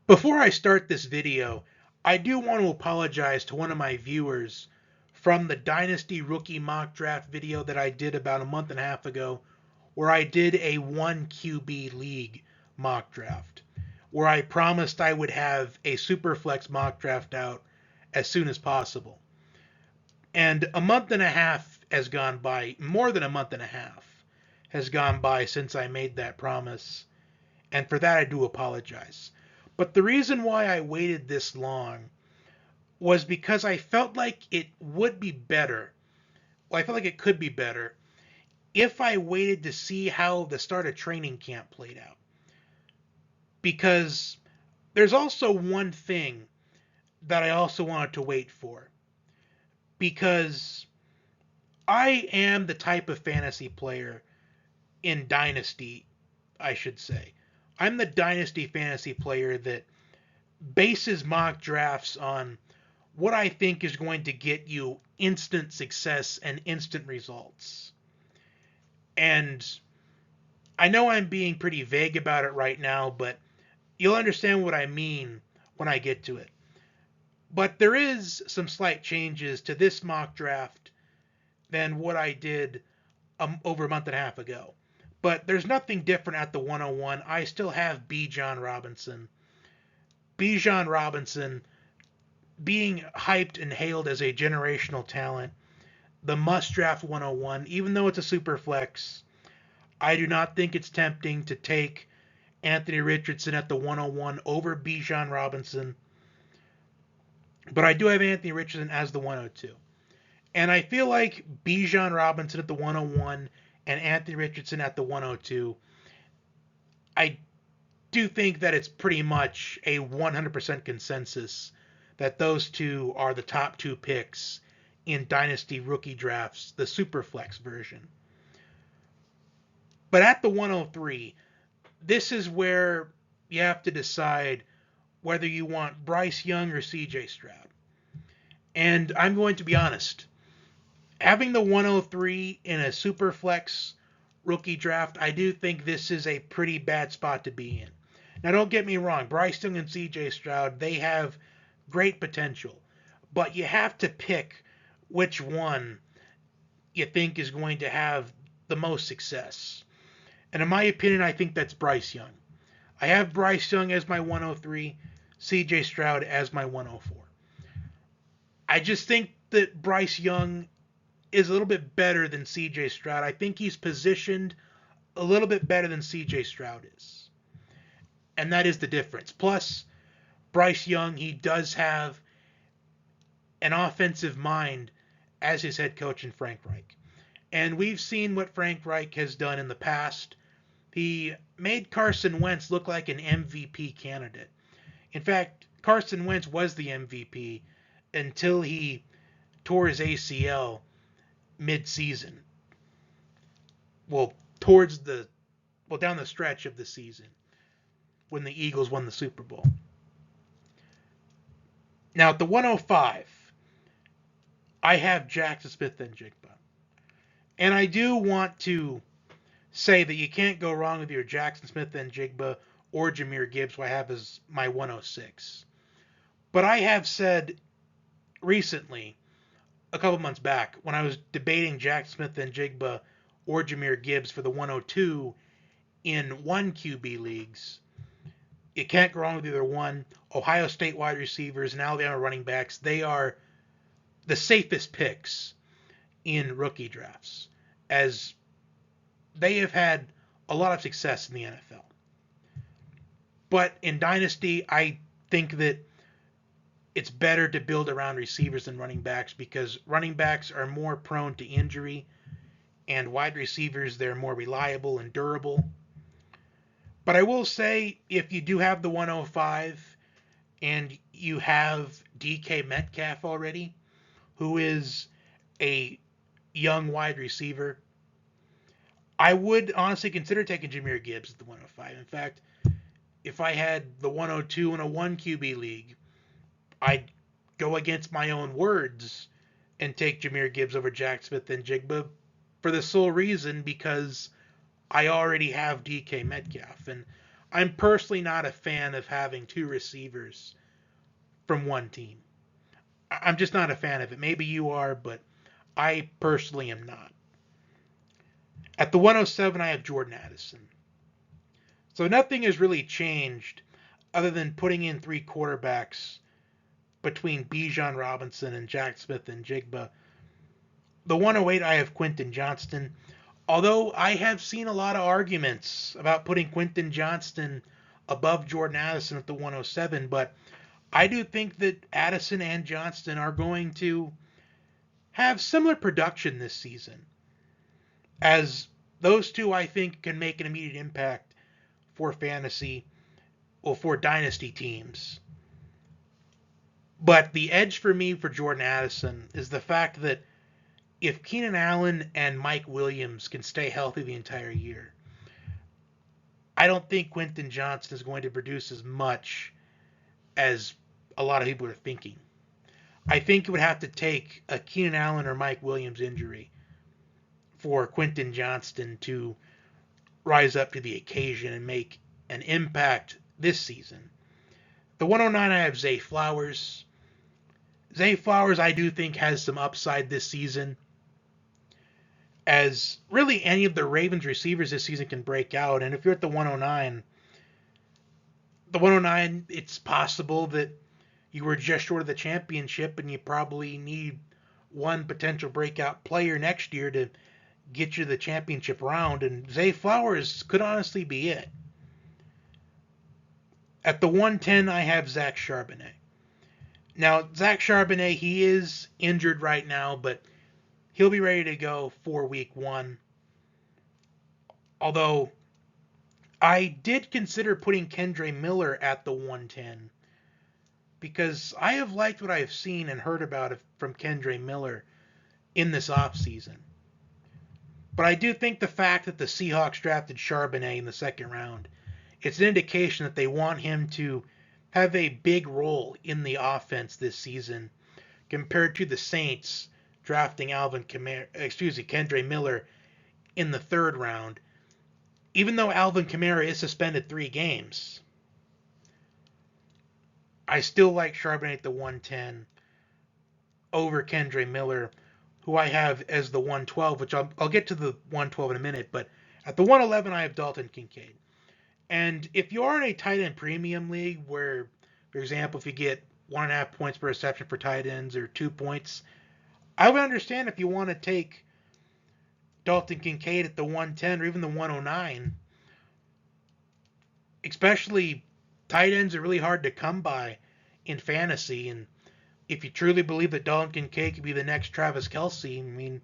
Before I start this video, I do want to apologize to one of my viewers from the Dynasty Rookie Mock Draft video that I did about a month and a half ago, where I did a 1 QB league mock draft, where I promised I would have a Superflex mock draft out as soon as possible. And a month and a half has gone by, more than a month and a half has gone by since I made that promise, and for that I do apologize. But the reason why I waited this long was because I felt like it would be better. Well, I felt like it could be better if I waited to see how the start of training camp played out. Because there's also one thing that I also wanted to wait for. Because I am the type of fantasy player in Dynasty, I should say. I'm the Dynasty fantasy player that bases mock drafts on what I think is going to get you instant success and instant results. And I know I'm being pretty vague about it right now, but you'll understand what I mean when I get to it. But there is some slight changes to this mock draft than what I did over a month and a half ago. But there's nothing different at the 101. I still have Bijan Robinson. Bijan Robinson being hyped and hailed as a generational talent, the must draft 101, even though it's a super flex, I do not think it's tempting to take Anthony Richardson at the 101 over Bijan Robinson. But I do have Anthony Richardson as the 102. And I feel like Bijan Robinson at the 101 and Anthony Richardson at the 102, I do think that it's pretty much a 100% consensus that those two are the top two picks in Dynasty rookie drafts, the Superflex version. But at the 103, this is where you have to decide whether you want Bryce Young or CJ Stroud. And I'm going to be honest, having the 103 in a Superflex rookie draft, I do think this is a pretty bad spot to be in. Now, don't get me wrong, Bryce Young and CJ Stroud, they have great potential. But you have to pick which one you think is going to have the most success. And in my opinion, I think that's Bryce Young. I have Bryce Young as my 103, CJ Stroud as my 104. I just think that Bryce Young is a little bit better than CJ Stroud. I think he's positioned a little bit better than CJ Stroud is. And that is the difference. Plus, Bryce Young, he does have an offensive mind as his head coach in Frank Reich. And we've seen what Frank Reich has done in the past. He made Carson Wentz look like an MVP candidate. In fact, Carson Wentz was the MVP until he tore his ACL mid-season. Well, down the stretch of the season when the Eagles won the Super Bowl. Now at the 105, I have Jaxon Smith-Njigba. And I do want to say that you can't go wrong with your Jaxon Smith-Njigba or Jahmyr Gibbs, who I have as my 106. But I have said recently, a couple months back, when I was debating Jaxon Smith-Njigba or Jahmyr Gibbs for the 102 in 1 QB leagues, you can't go wrong with either one. Ohio State wide receivers and Alabama running backs, they are the safest picks in rookie drafts, as they have had a lot of success in the NFL. But in Dynasty, I think that it's better to build around receivers than running backs, because running backs are more prone to injury, and wide receivers, they're more reliable and durable. But I will say, if you do have the 105 and you have DK Metcalf already, who is a young wide receiver, I would honestly consider taking Jahmyr Gibbs at the 105. In fact, if I had the 102 in a 1 QB league, I'd go against my own words and take Jahmyr Gibbs over Jaxon Smith-Njigba for the sole reason because I already have DK Metcalf. And I'm personally not a fan of having two receivers from one team. I'm just not a fan of it. Maybe you are, but I personally am not. At the 107, I have Jordan Addison. So nothing has really changed other than putting in three quarterbacks between Bijan Robinson and Jack Smith and Jigba. The 108, I have Quentin Johnston. Although I have seen a lot of arguments about putting Quentin Johnston above Jordan Addison at the 107, but I do think that Addison and Johnston are going to have similar production this season, as those two I think can make an immediate impact for fantasy or for dynasty teams. But the edge for me for Jordan Addison is the fact that if Keenan Allen and Mike Williams can stay healthy the entire year, I don't think Quentin Johnston is going to produce as much as a lot of people are thinking. I think it would have to take a Keenan Allen or Mike Williams injury for Quentin Johnston to rise up to the occasion and make an impact this season. The 109, I have Zay Flowers. Zay Flowers, I do think, has some upside this season, as really any of the Ravens receivers this season can break out. And if you're at the 109, it's possible that you were just short of the championship and you probably need one potential breakout player next year to get you the championship round, and Zay Flowers could honestly be it. At the 110, I have Zach Charbonnet. Now, Zach Charbonnet, he is injured right now, but he'll be ready to go for week 1. Although, I did consider putting Kendre Miller at the 110, because I have liked what I have seen and heard about from Kendre Miller in this offseason. But I do think the fact that the Seahawks drafted Charbonnet in the second round, it's an indication that they want him to have a big role in the offense this season, compared to the Saints drafting Kendre Miller in the third round, even though Alvin Kamara is suspended 3 games. I still like Charbonnet at the 110 over Kendre Miller, who I have as the 112, which I'll get to the 112 in a minute, but at the 111, I have Dalton Kincaid. And if you are in a tight end premium league where, for example, if you get 1.5 points per reception for tight ends or 2 points, I would understand if you want to take Dalton Kincaid at the 110 or even the 109. Especially tight ends are really hard to come by in fantasy, and if you truly believe that Dalton Kincaid could be the next Travis Kelce, I mean,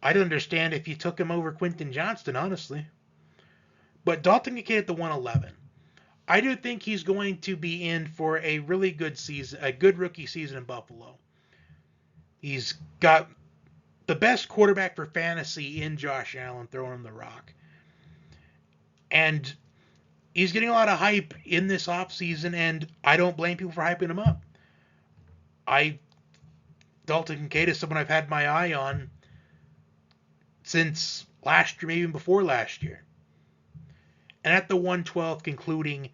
I'd understand if you took him over Quentin Johnston, honestly. But Dalton Kincaid at the 111. I do think he's going to be in for a really good season, a good rookie season in Buffalo. He's got the best quarterback for fantasy in Josh Allen throwing him the rock. And he's getting a lot of hype in this offseason, and I don't blame people for hyping him up. Dalton Kincaid is someone I've had my eye on since last year, maybe even before last year. And at the 112, concluding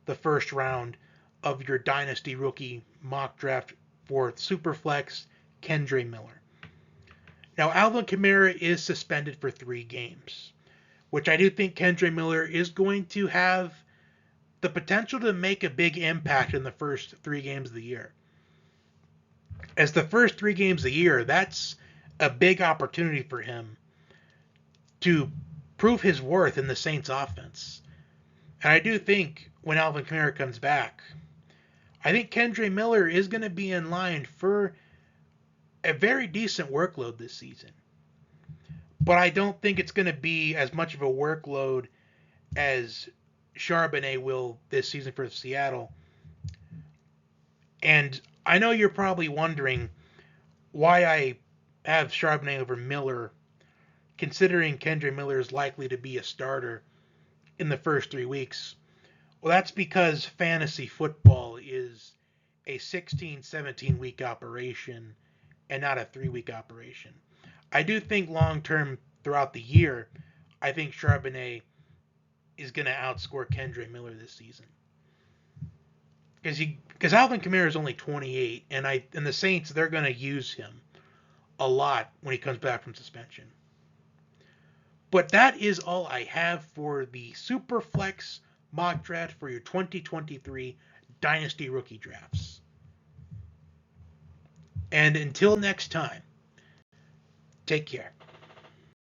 the first round of your Dynasty Rookie mock draft for Superflex, Kendre Miller. Now, Alvin Kamara is suspended for 3 games, which I do think Kendre Miller is going to have the potential to make a big impact in the first 3 games of the year. As the first 3 games of the year, that's a big opportunity for him to prove his worth in the Saints offense. And I do think when Alvin Kamara comes back, I think Kendre Miller is going to be in line for a very decent workload this season. But I don't think it's going to be as much of a workload as Charbonnet will this season for Seattle. And I know you're probably wondering why I have Charbonnet over Miller, considering Kendre Miller is likely to be a starter in the first 3 weeks. Well, that's because fantasy football is a 16, 17 week operation and not a 3-week operation. I do think long term throughout the year, I think Charbonnet is going to outscore Kendre Miller this season. Because Alvin Kamara is only 28, and the Saints, they're going to use him a lot when he comes back from suspension. But that is all I have for the Superflex mock draft for your 2023 Dynasty Rookie Drafts. And until next time, take care.